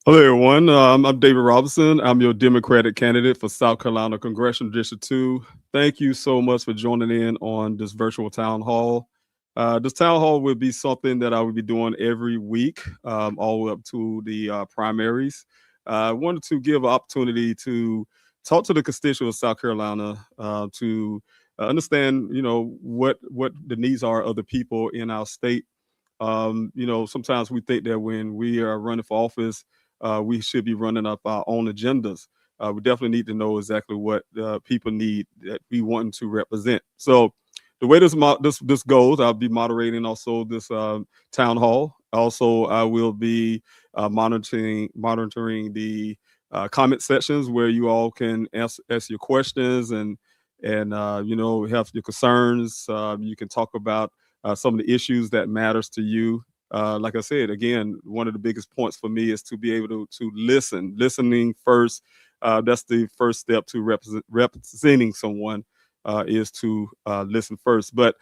Hello, everyone. I'm David Robinson. I'm your Democratic candidate for South Carolina Congressional District 2. Thank you so much for joining in on this virtual town hall. This town hall will be something that I will be doing every week, all the way up to the primaries. I wanted to give an opportunity to talk to the constituents of South Carolina to understand, what the needs are of the people in our state. Sometimes we think that when we are running for office, we should be running up our own agendas. We definitely need to know exactly what people need that we want to represent. So, the way this goes, I'll be moderating also this town hall. Also, I will be monitoring the comment sections where you all can ask your questions and have your concerns. You can talk about some of the issues that matters to you. Like I said, again, one of the biggest points for me is to be able to listen. Listening first, that's the first step to representing someone, is to listen first. But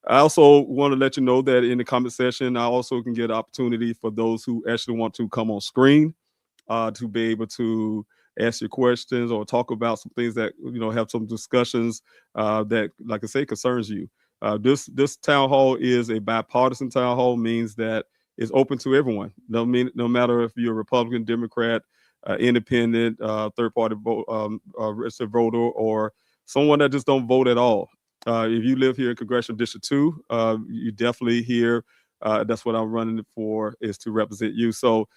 I also want to let you know that in the comment section, I also can get opportunity for those who actually want to come on screen to be able to ask your questions or talk about some things that have some discussions that, like I say, concerns you. This town hall is a bipartisan town hall, means that it's open to everyone. No matter if you're a Republican, Democrat, independent, third party registered voter, or someone that just don't vote at all. If you live here in Congressional District 2, you definitely here. That's what I'm running for, is to represent you. So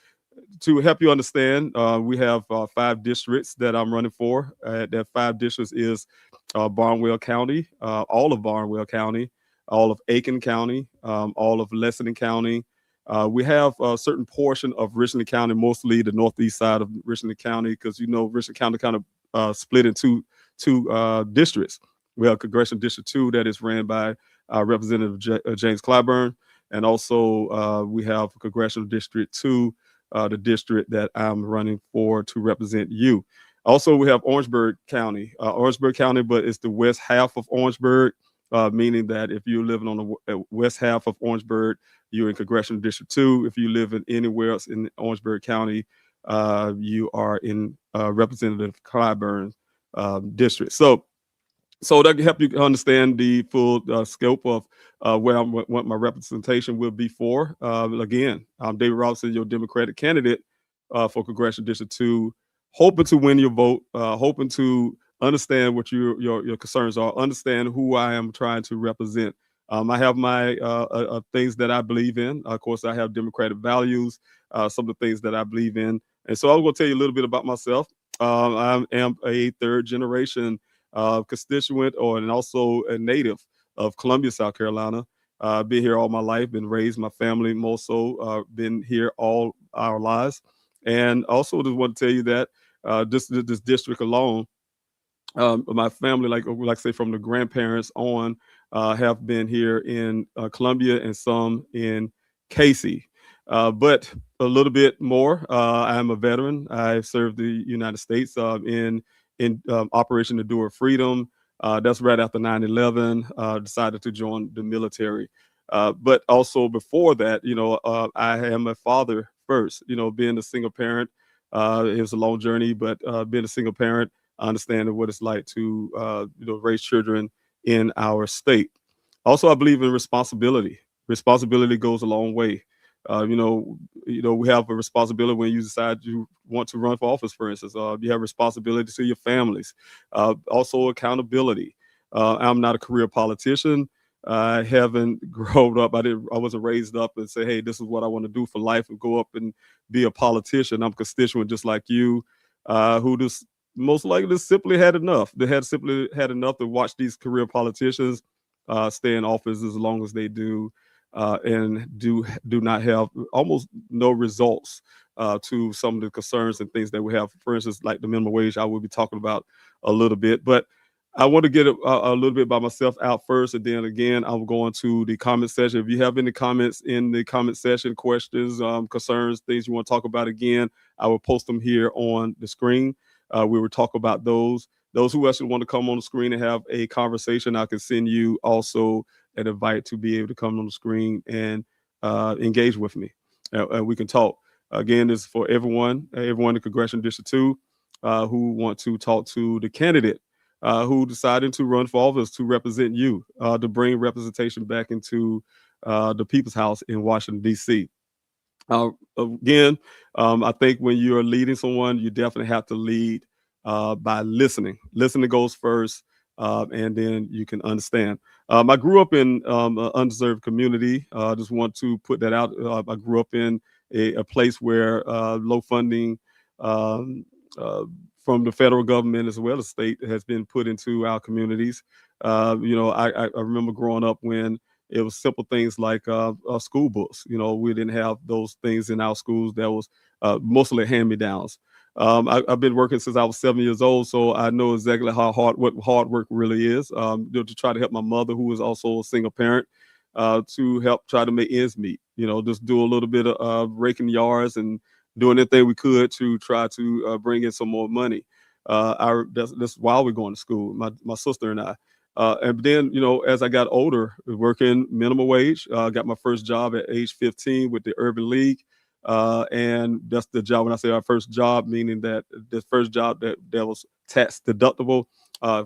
to help you understand, we have 5 districts that I'm running for. That 5 districts is Barnwell County, all of Barnwell County, all of Aiken County, all of Lexington County. We have a certain portion of Richland County, mostly the northeast side of Richland County, because Richland County kind of split into two districts. We have Congressional District 2 that is ran by Representative James Clyburn, and also we have Congressional District 2, the district that I'm running for to represent you. Also, we have Orangeburg County, but it's the west half of Orangeburg, meaning that if you're living on the west half of Orangeburg, you're in Congressional District 2. If you live in anywhere else in Orangeburg County, you are in Representative Clyburn's district. So that can help you understand the full scope of what my representation will be for. Again, I'm David Robinson, your Democratic candidate for Congressional District 2, hoping to win your vote, hoping to understand what your concerns are, understand who I am trying to represent. I have my things that I believe in. Of course, I have democratic values, some of the things that I believe in. And so I'm going to tell you a little bit about myself. I am a third generation constituent, and also a native of Columbia, South Carolina. Been here all my life, been raised, my family most so, been here all our lives. And also just want to tell you that this district alone, my family, like I say, from the grandparents on, have been here in Columbia and some in Casey. But a little bit more. I'm a veteran. I served the United States in Operation Endure Freedom. That's right after 9/11. Decided to join the military. But also before that, I am a father first. Being a single parent, it was a long journey, but being a single parent, understanding what it's like to raise children in our state. Also, I believe in responsibility. Responsibility goes a long way. Uh, you know, we have a responsibility when you decide you want to run for office. For instance, you have responsibility to your families. Also, accountability. I'm not a career politician. I haven't grown up. I wasn't raised up and say, "Hey, this is what I want to do for life," and go up and be a politician. I'm a constituent just like you, who just most likely simply had enough. They had simply had enough to watch these career politicians stay in office as long as they do, and do not have almost no results to some of the concerns and things that we have. For instance, like the minimum wage, I will be talking about a little bit, but I want to get a little bit by myself out first, and then again, I'm going to the comment section. If you have any comments in the comment section, questions, concerns, things you want to talk about, again, I will post them here on the screen. We will talk about those. Those who actually want to come on the screen and have a conversation, I can send you also an invite to be able to come on the screen and engage with me. We can talk. Again, this is for everyone in Congressional District 2 who want to talk to the candidate who decided to run for office to represent you, to bring representation back into the People's House in Washington, D.C. Again, I think when you're leading someone, you definitely have to lead by listening. Listening goes first, and then you can understand. I grew up in an undeserved community. I just want to put that out. I grew up in a place where low funding um, uh, from the federal government as well as state has been put into our communities. I remember growing up when it was simple things like school books. We didn't have those things in our schools. That was mostly hand-me-downs. I've been working since I was 7 years old, so I know exactly what hard work really is. To try to help my mother, who is also a single parent, to help try to make ends meet. Just do a little bit of raking yards and doing anything we could to try to bring in some more money. That's while we're going to school. My sister and I. And then, as I got older, working minimum wage, got my first job at age 15 with the Urban League. And that's the job. When I say our first job, meaning that the first job that was tax deductible,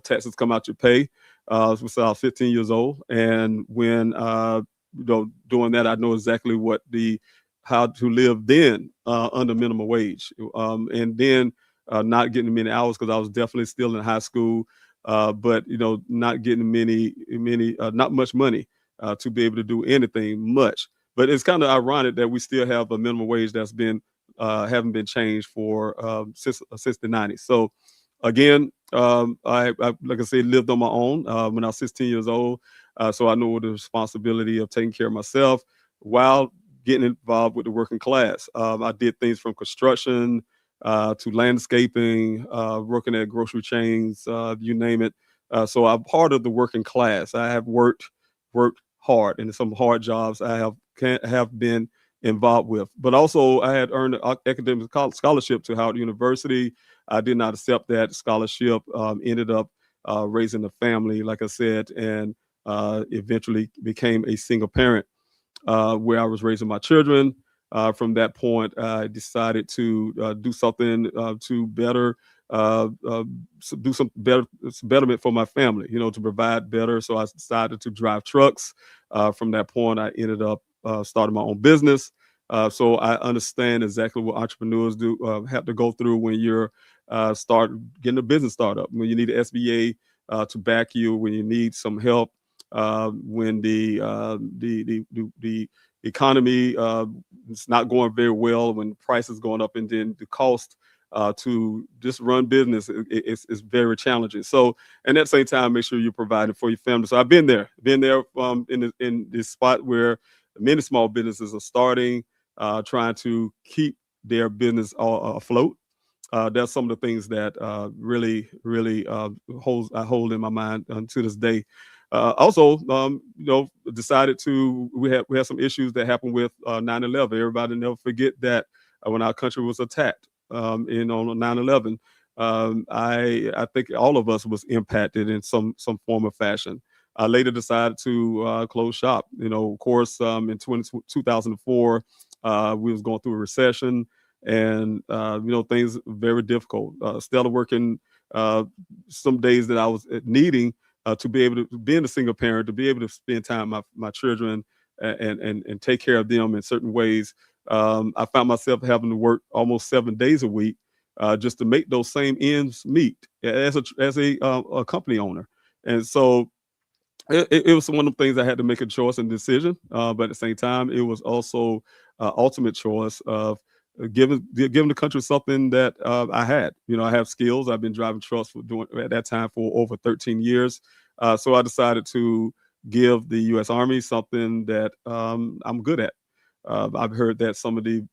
taxes come out your pay. So I was 15 years old. And when, doing that, I know exactly how to live then under minimum wage. And then not getting many hours because I was definitely still in high school, but not getting not much money to be able to do anything much. But it's kind of ironic that we still have a minimum wage that's been haven't been changed for since the 90s. So again, I like I said, lived on my own when I was 16 years old. So I know the responsibility of taking care of myself while getting involved with the working class. I did things from construction to landscaping, working at grocery chains, you name it. So I'm part of the working class. I have worked hard, and some hard jobs I have been involved with. But also, I had earned an academic scholarship to Howard University. I did not accept that scholarship. Ended up raising a family, like I said, and eventually became a single parent where I was raising my children. From that point, I decided to do something to better, do some betterment for my family, to provide better. So I decided to drive trucks. From that point, I ended up starting my own business. So I understand exactly what entrepreneurs do have to go through when you're start getting a business startup. When you need an SBA to back you, when you need some help, when the economy is not going very well, when prices going up, and then the cost to just run business is very challenging. So, and at the same time, make sure you're providing for your family. So I've been there in this spot where many small businesses are starting, trying to keep their business afloat. That's some of the things that really I hold in my mind to this day. Also, decided to we had some issues that happened with 9/11. Everybody never forget that when our country was attacked on 9/11, I think all of us was impacted in some form of fashion. I later decided to close shop. Of course, in 2004, we was going through a recession, and things very difficult. Still working some days that I was needing to be able to being a single parent, to be able to spend time with my children and take care of them in certain ways. I found myself having to work almost 7 days a week just to make those same ends meet as a company owner. And so it was one of the things I had to make a choice and decision, but at the same time, it was also ultimate choice of giving the country something that I had. I have skills. I've been driving trucks for doing at that time for over 13 years. So I decided to give the U.S. Army something that I'm good at. I've heard that some of the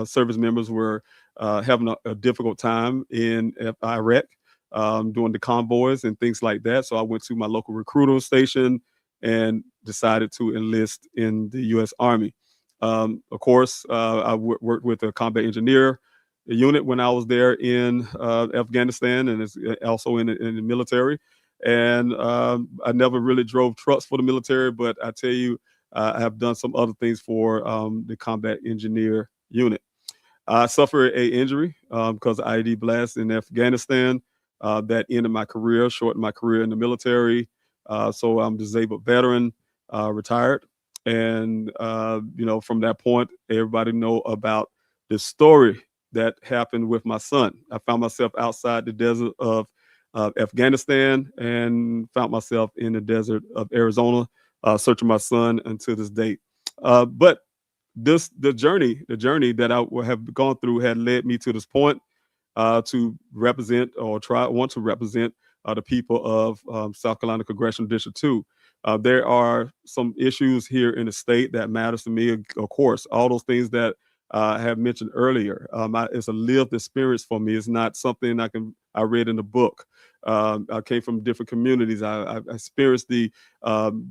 service members were having a difficult time in Iraq doing the convoys and things like that. So I went to my local recruiting station and decided to enlist in the U.S. Army. Of course, I worked with a combat engineer unit when I was there in Afghanistan, and it's also in the military. And I never really drove trucks for the military, but I tell you, I have done some other things for the combat engineer unit. I suffered a injury because of IED blast in Afghanistan that ended my career, shortened my career in the military. So I'm disabled veteran, retired, and from that point, everybody know about the story that happened with my son. I found myself outside the desert of Afghanistan and found myself in the desert of Arizona, searching my son until this date. But the journey that I have gone through had led me to this point to represent or want to represent the people of South Carolina Congressional District 2. There are some issues here in the state that matters to me, of course. All those things that I have mentioned earlier. It's a lived experience for me. It's not something I read in a book. I came from different communities. I experienced the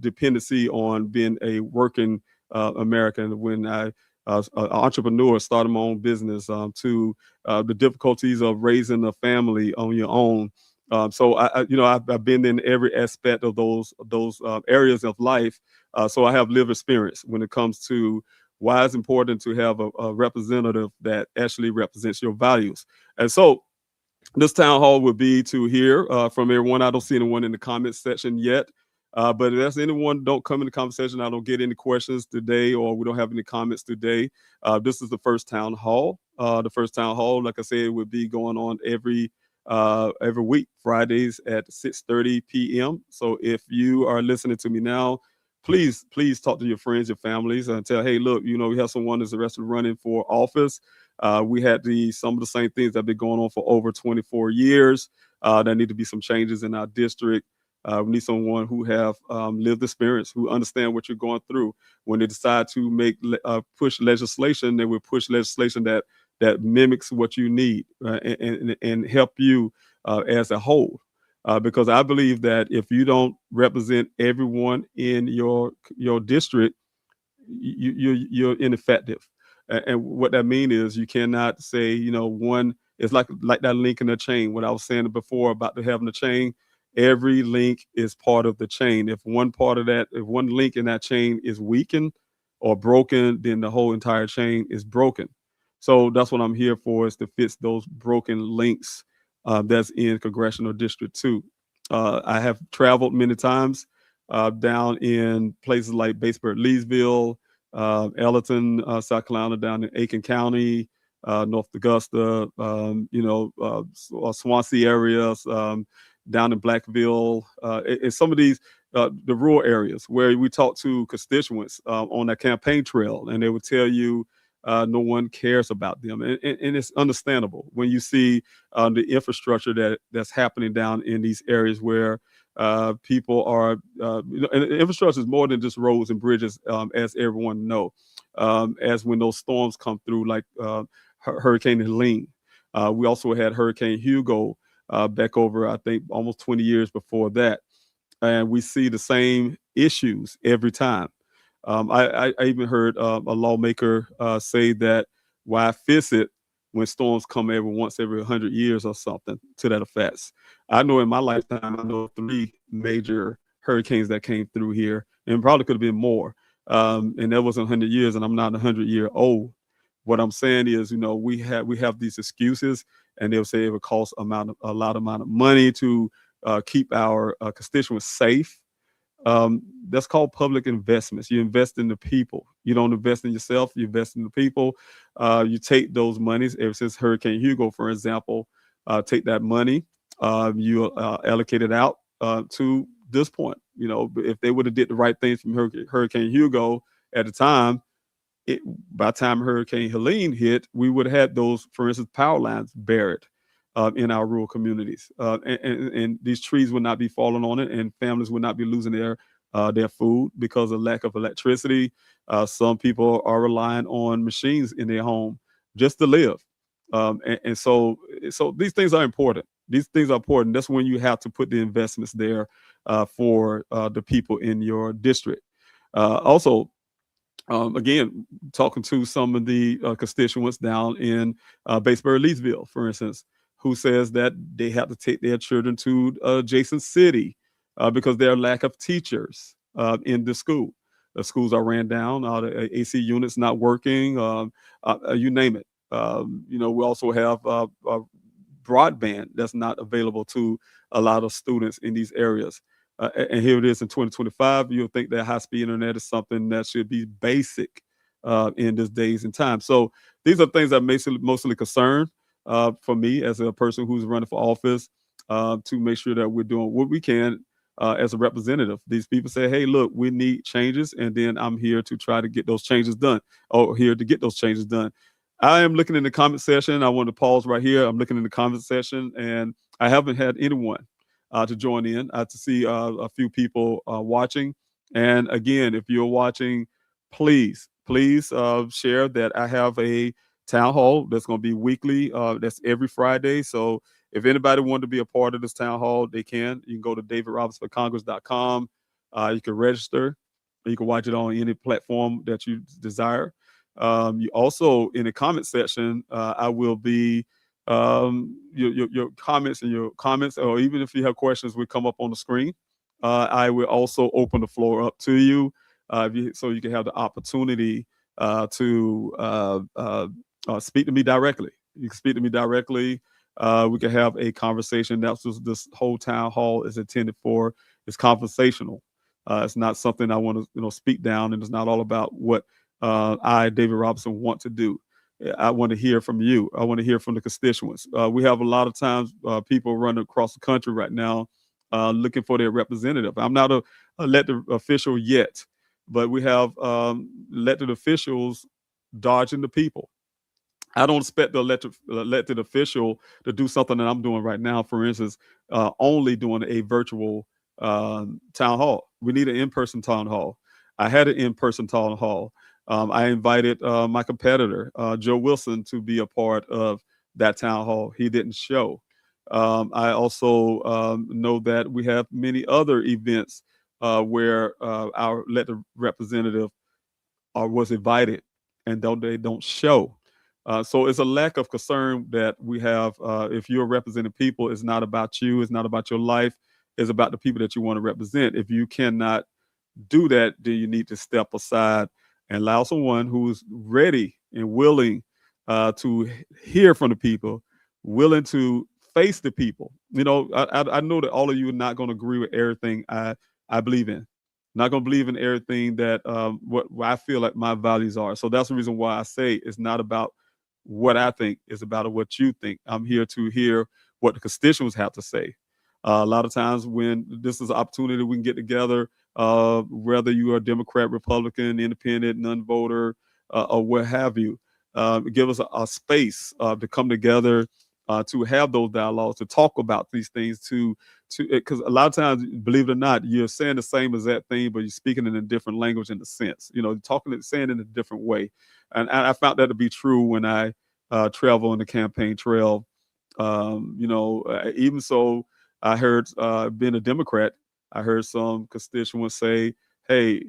dependency on being a working American when I an entrepreneur, started my own business, to the difficulties of raising a family on your own. So I've been in every aspect of those areas of life. So I have lived experience when it comes to why it's important to have a representative that actually represents your values. And so this town hall would be to hear from everyone. I don't see anyone in the comments section yet. But if there's anyone don't come in the conversation, I don't get any questions today, or we don't have any comments today. This is the first town hall. The first town hall, like I said, would be going on every week, Fridays at 6:30 p.m. So if you are listening to me now, please talk to your friends, your families, and tell, hey, look, we have someone that's arrested running for office. We had some of the same things that have been going on for over 24 years. There need to be some changes in our district. We need someone who have lived experience, who understand what you're going through. When they decide to push legislation, they will push legislation that mimics what you need, and help you as a whole. Because I believe that if you don't represent everyone in your district, you're ineffective. And what that means is you cannot say, one. It's like that link in the chain. What I was saying before about having a chain, every link is part of the chain. If one link in that chain is weakened or broken, then the whole entire chain is broken. So that's what I'm here for, is to fix those broken links that's in Congressional District 2. I have traveled many times down in places like Batesburg, Leesville, Ellerton, South Carolina, down in Aiken County, North Augusta, Swansea areas, down in Blackville, and some of these the rural areas where we talk to constituents on that campaign trail, and they would tell you no one cares about them, and it's understandable when you see the infrastructure that's happening down in these areas where people are, and infrastructure is more than just roads and bridges, as everyone know. As when those storms come through, like Hurricane Helene, we also had Hurricane Hugo back over, I think, almost 20 years before that, and we see the same issues every time. I even heard a lawmaker say that why fix it when storms come once every 100 years or something to that effect. I know in my lifetime, I know 3 major hurricanes that came through here, and probably could have been more. And that wasn't 100 years, and I'm not 100-year old. What I'm saying is, we have these excuses, and they'll say it would cost a lot amount of money to keep our constituents safe. That's called public investments. You invest in the people. You don't invest in yourself. You invest in the people. You take those monies. Ever since Hurricane Hugo, for example, take that money. You allocate it out to this point. If they would have did the right things from Hurricane Hugo at the time, by the time Hurricane Helene hit, we would have had those, for instance, power lines buried in our rural communities, and these trees would not be falling on it, and families would not be losing their food because of lack of electricity. Some people are relying on machines in their home just to live, and so these things are important. These things are important. That's when you have to put the investments there for the people in your district. Also, again, talking to some of the constituents down in Batesburg, Leesville, for instance, who says that they have to take their children to adjacent city because there are lack of teachers in the school. The schools are ran down. The AC units not working. You name it. We also have broadband that's not available to a lot of students in these areas. And here it is in 2025. You'll think that high speed internet is something that should be basic in this days and time. So these are things that mostly concern for me as a person who's running for office to make sure that we're doing what we can as a representative. These people say, hey, look, we need changes. And then I'm here to try to get those changes done, or here to get those changes done. I am looking in the comment section. I want to pause right here. I'm looking in the comment section, and I haven't had anyone to join in. I to see a few people watching. And again, if you're watching, please share that I have a town hall that's going to be weekly. That's every Friday. So if anybody wanted to be a part of this town hall, they can. You can go to davidrobinsforcongress.com. You can register. You can watch it on any platform that you desire. You also, in the comment section, I will be your comments, or even if you have questions, will come up on the screen. I will also open the floor up to you, so you can have the opportunity to speak to me directly. You can speak to me directly. We can have a conversation. That's what this whole town hall is intended for. It's conversational. It's not something I want to speak down, and it's not all about what I, David Robinson, want to do. I want to hear from you. I want to hear from the constituents. We have a lot of times people running across the country right now looking for their representative. I'm not a elected official yet, but we have elected officials dodging the people. I don't expect the elected official to do something that I'm doing right now. For instance, only doing a virtual town hall. We need an in-person town hall. I had an in-person town hall. I invited my competitor, Joe Wilson, to be a part of that town hall. He didn't show. I also know that we have many other events where our elected representative was invited and they don't show. So it's a lack of concern that we have. If you're representing people, it's not about you. It's not about your life. It's about the people that you want to represent. If you cannot do that, then you need to step aside and allow someone who is ready and willing to hear from the people, willing to face the people. I know that all of you are not going to agree with everything I believe in. Not going to believe in everything that what I feel like my values are. So that's the reason why I say it's not about what I think, it's about what you think. I'm here to hear what the constituents have to say. A lot of times when this is an opportunity, we can get together, whether you are Democrat, Republican, independent, non-voter, or what have you. Give us a space to come together, to have those dialogues, to talk about these things, because a lot of times, believe it or not, you're saying the same exact thing, but you're speaking in a different language in a sense. Saying it in a different way. And I found that to be true when I travel on the campaign trail. Even so, I heard, being a Democrat, I heard some constituents say, hey,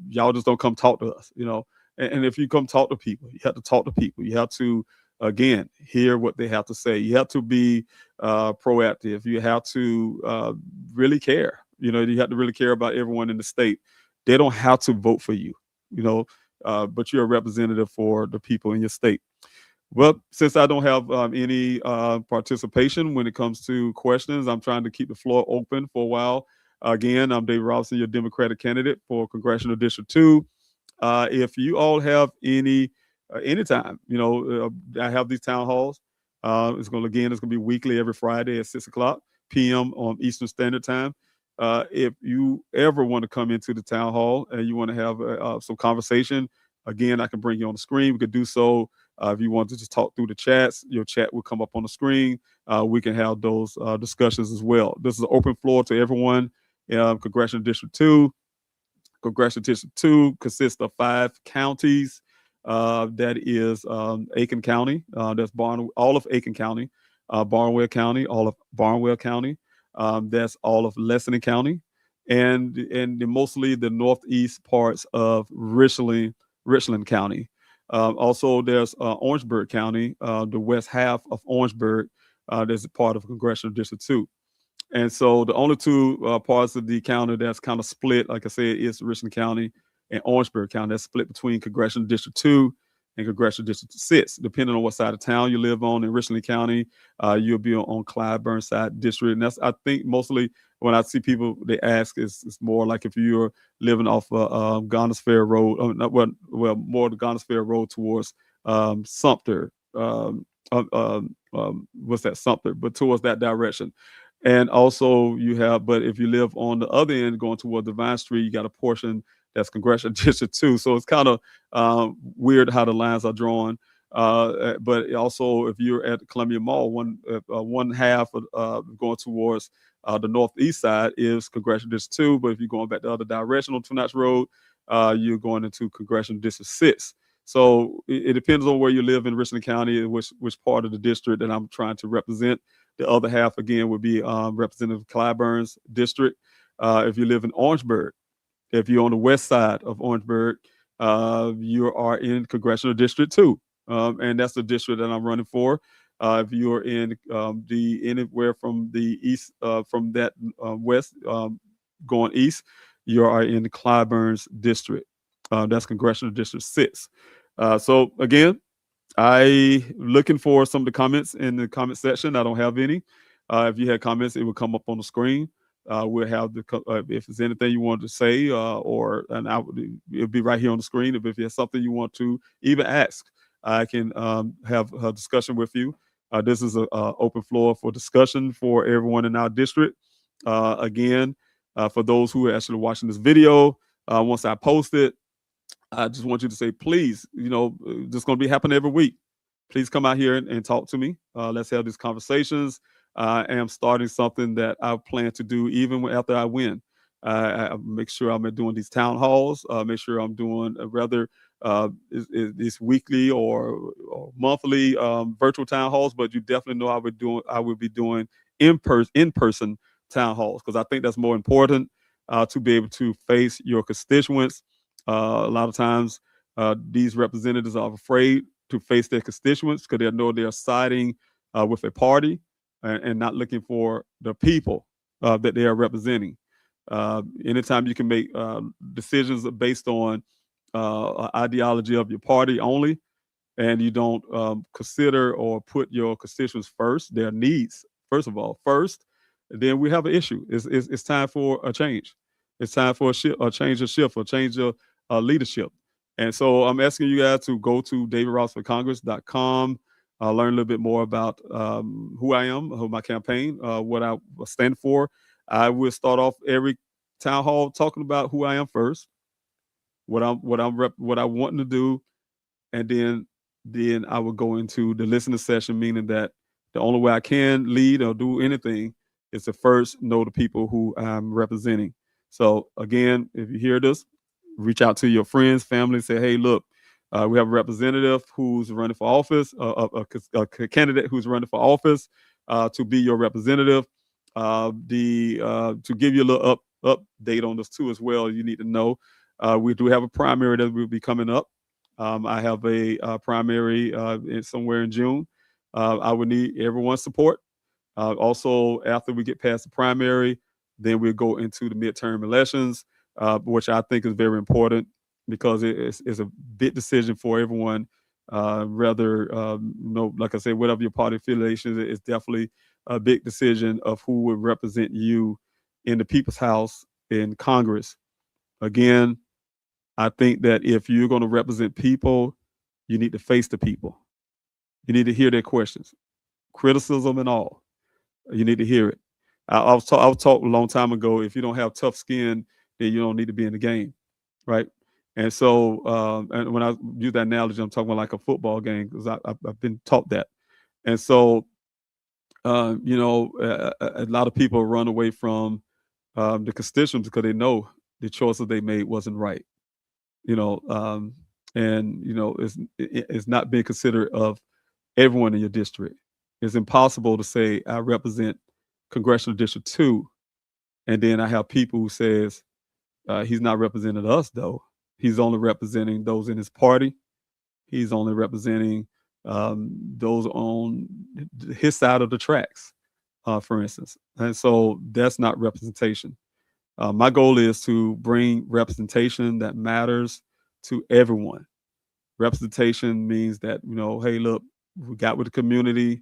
y'all just don't come talk to us, and if you come talk to people, you have to talk to people. You have to, again, hear what they have to say. You have to be proactive. You have to really care. You have to really care about everyone in the state. They don't have to vote for you, but you're a representative for the people in your state. Well, since I don't have any participation when it comes to questions, I'm trying to keep the floor open for a while. Again, I'm David Robinson, your Democratic candidate for Congressional District 2. If you all have anytime, I have these town halls. It's going to be weekly every Friday at 6:00 p.m. on Eastern Standard Time. If you ever want to come into the town hall and you want to have some conversation, again, I can bring you on the screen. We could do so. If you want to just talk through the chats, your chat will come up on the screen. We can have those discussions as well. This is an open floor to everyone. Congressional District 2. Congressional District 2 consists of 5 counties. That is Aiken County. That's all of Aiken County, Barnwell County, all of Barnwell County. That's all of Lexington County, and mostly the northeast parts of Richland County. Also, there's Orangeburg County, the west half of Orangeburg. That's a part of Congressional District 2. And so the only two parts of the county that's kind of split, like I said, is Richland County in Orangeburg County. That's split between Congressional District 2 and Congressional District 6. Depending on what side of town you live on in Richland County, you'll be on Clyde Burnside District. And that's, I think, mostly when I see people, they ask, it's more like if you're living off Garners Fair Road, more the Garners Fair Road towards Sumter. What's that, Sumter, but towards that direction. And also you have, but if you live on the other end going toward Divine Street, you got a portion that's Congressional District 2. So it's kind of weird how the lines are drawn. But also, if you're at Columbia Mall, one half of going towards the northeast side is Congressional District 2. But if you're going back the other direction on Two Notch Road, you're going into Congressional District 6. So it depends on where you live in Richland County and which part of the district that I'm trying to represent. The other half, again, would be Representative Clyburn's district. If you live in Orangeburg, if you're on the west side of Orangeburg, you are in Congressional District 2. And that's the district that I'm running for. If you're in anywhere from the east, from that west going east, you are in Clyburn's district. That's Congressional District 6. So again, I looking for some of the comments in the comment section. I don't have any. If you had comments, it will come up on the screen. We'll have the if there's anything you want to say, it'll be right here on the screen. If there's something you want to even ask, I can have a discussion with you. This is an open floor for discussion for everyone in our district. Again, for those who are actually watching this video, once I post it, I just want you to say, please, this is going to be happening every week. Please come out here and talk to me. Let's have these conversations. I am starting something that I plan to do even after I win. I make sure I'm doing these town halls. Make sure I'm doing these weekly or monthly virtual town halls. But you definitely know I would be doing in-person town halls, because I think that's more important to be able to face your constituents. A lot of times, these representatives are afraid to face their constituents because they know they're siding with a party and not looking for the people that they are representing. Anytime you can make decisions based on ideology of your party only, and you don't consider or put your constituents first, their needs first of all first, then we have an issue. It's time for a change. It's time for a change of shift, a change of leadership. And so I'm asking you guys to go to davidrossforcongress.com, learn a little bit more about who I am, who my campaign, what I stand for. I will start off every town hall talking about who I am first, what I want to do, and then I will go into the listening session, meaning that the only way I can lead or do anything is to first know the people who I'm representing. So again, if you hear this, reach out to your friends, family, say, hey, look, we have a representative who's running for office, a candidate who's running for office to be your representative. To give you a little update on this too as well, you need to know we do have a primary that will be coming up. I have a primary somewhere in June. I would need everyone's support. Also, after we get past the primary, then we'll go into the midterm elections, which I think is very important because it's a big decision for everyone. Like I said, whatever your party affiliation is, it's definitely a big decision of who would represent you in the People's House in Congress. Again, I think that if you're going to represent people, you need to face the people. You need to hear their questions, criticism and all. You need to hear it. I was taught a long time ago, if you don't have tough skin, then you don't need to be in the game, right? And so, and when I use that analogy, I'm talking about like a football game, because I've been taught that. And so, a lot of people run away from the constituents because they know the choices they made wasn't right. It's not being considerate of everyone in your district. It's impossible to say I represent Congressional District 2, and then I have people who says he's not representing us, though. He's only representing those in his party. He's only representing those on his side of the tracks, for instance. And so that's not representation. My goal is to bring representation that matters to everyone. Representation means that, hey, look, we got with the community.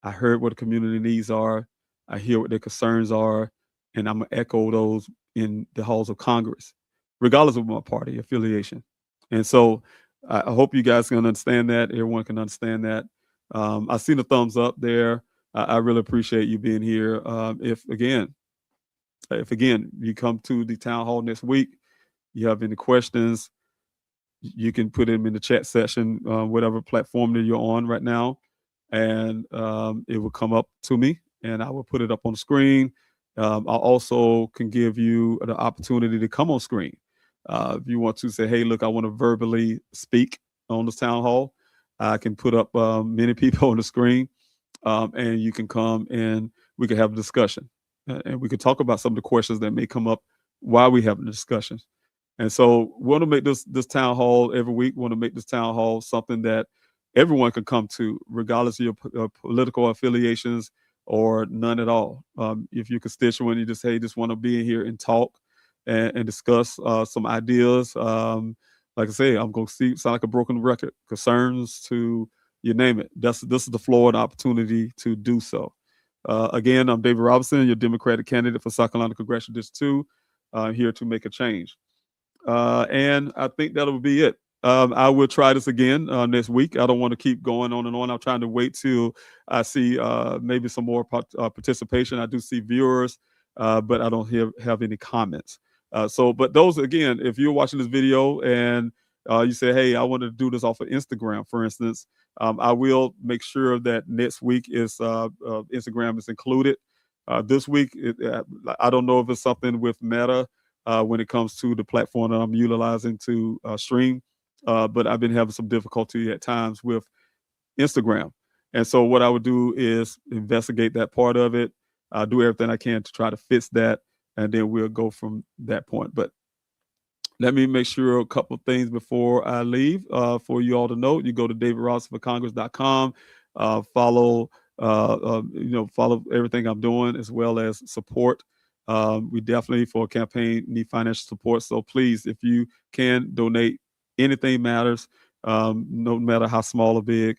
I heard what the community needs are. I hear what their concerns are, and I'm gonna echo those in the halls of Congress, regardless of my party affiliation. And so I hope you guys can understand that. Everyone can understand that. I see the thumbs up there. I really appreciate you being here. If again you come to the town hall next week, you have any questions, you can put them in the chat session, whatever platform that you're on right now, and it will come up to me, and I will put it up on the screen. I also can give you the opportunity to come on screen. If you want to say, "Hey, look, I want to verbally speak on this town hall," I can put up many people on the screen, and you can come and we can have a discussion, and we can talk about some of the questions that may come up while we have the discussions. And so we want to make this town hall every week. We want to make this town hall something that everyone can come to, regardless of your political affiliations or none at all. If you're a constituent, you just, hey, just want to be in here and talk and discuss some ideas. Like I say, I'm going to sound like a broken record. Concerns to you name it. This is the floor and opportunity to do so. Again, I'm David Robinson, your Democratic candidate for South Carolina Congressional District 2, here to make a change. And I think that'll be it. I will try this again next week. I don't want to keep going on and on. I'm trying to wait till I see maybe some more participation. I do see viewers, but I don't have any comments. But those, again, if you're watching this video and you say, hey, I want to do this off of Instagram, for instance, I will make sure that next week is Instagram is included. This week, I don't know if it's something with Meta when it comes to the platform that I'm utilizing to stream. But I've been having some difficulty at times with Instagram. And so what I would do is investigate that part of it, do everything I can to try to fix that, and then we'll go from that point. But let me make sure a couple of things before I leave for you all to know. You go to davidrobinsonforcongress.com, follow follow everything I'm doing, as well as support. We definitely, for a campaign, need financial support. So please, if you can donate, anything matters, no matter how small or big.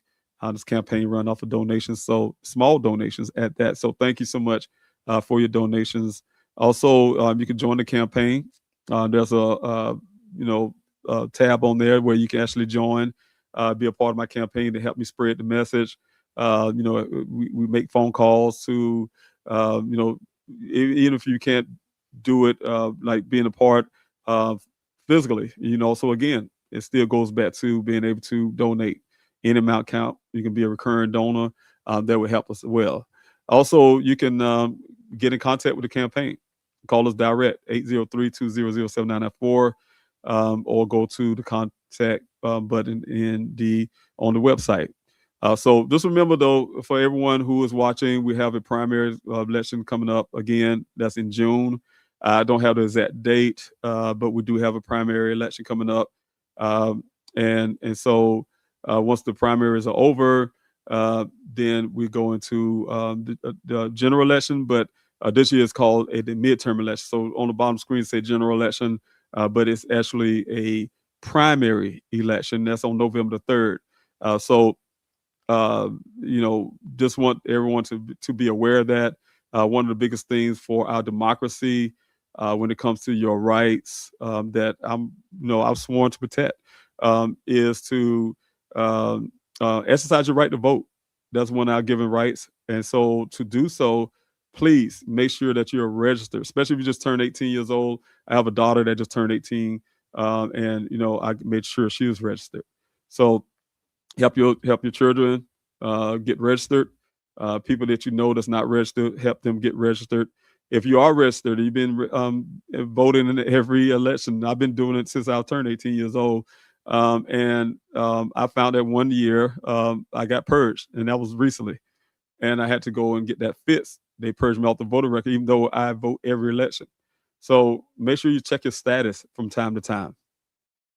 This campaign run off of donations, so small donations at that. So thank you so much for your donations. Also, you can join the campaign. There's a tab on there where you can actually join, be a part of my campaign to help me spread the message. We make phone calls to, even if you can't do it, like being a part physically, So again, it still goes back to being able to donate. Any amount count. You can be a recurring donor. That would help us as well. Also, you can get in contact with the campaign. Call us direct, 803-200-7994, or go to the contact button on the website. So just remember, though, for everyone who is watching, we have a primary election coming up again. That's in June. I don't have the exact date, but we do have a primary election coming up. And so once the primaries are over, then we go into the general election. But this year is called the midterm election. So on the bottom screen, say general election, but it's actually a primary election. That's on November the 3rd. Just want everyone to be aware of that. One of the biggest things for our democracy when it comes to your rights that I've sworn to protect is to exercise your right to vote. That's one of our given rights. And so to do so, please make sure that you're registered, especially if you just turned 18 years old. I have a daughter that just turned 18, and I made sure she was registered. So help your children get registered. People that you know that's not registered, help them get registered. If you are registered, you've been voting in every election. I've been doing it since I turned 18 years old. And I found that one year I got purged, and that was recently. And I had to go and get that fixed. They purged me off the voter record, even though I vote every election. So make sure you check your status from time to time.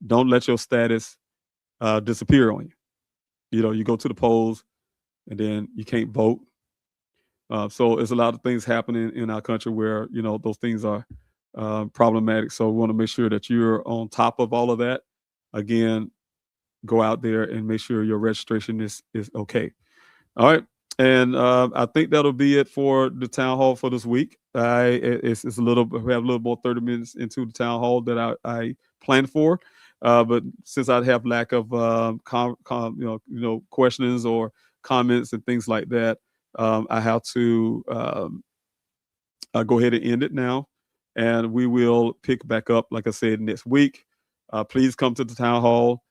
Don't let your status disappear on you. You go to the polls, and then you can't vote. So there's a lot of things happening in our country where those things are problematic. So we want to make sure that you're on top of all of that. Again, go out there and make sure your registration is okay. All right. And I think that'll be it for the town hall for this week. It's a little, we have a little more 30 minutes into the town hall that I planned for. But since I have lack of questions or comments and things like that, I have to go ahead and end it now. And we will pick back up, like I said, next week. Please come to the town hall.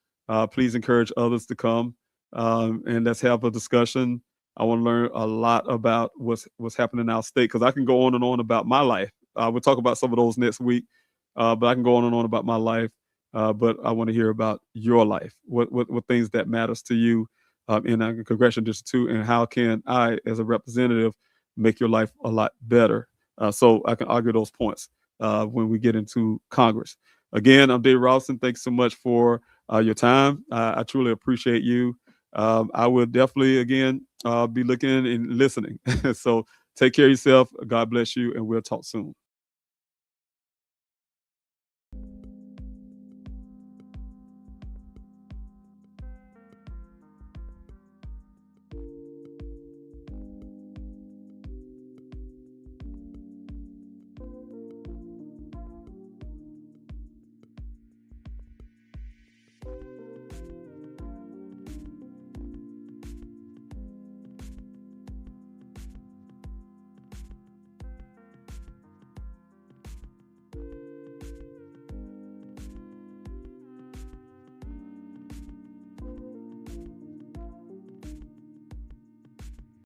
Please encourage others to come, and let's have a discussion. I want to learn a lot about what's happening in our state, because I can go on and on about my life. We'll talk about some of those next week, but I can go on and on about my life. But I want to hear about your life, what things that matters to you in a congressional district 2, and how can I, as a representative, make your life a lot better. So I can argue those points when we get into Congress. Again, I'm Dave Robinson. Thanks so much for your time. I truly appreciate you. I will definitely, again, be looking and listening. So take care of yourself. God bless you, and we'll talk soon.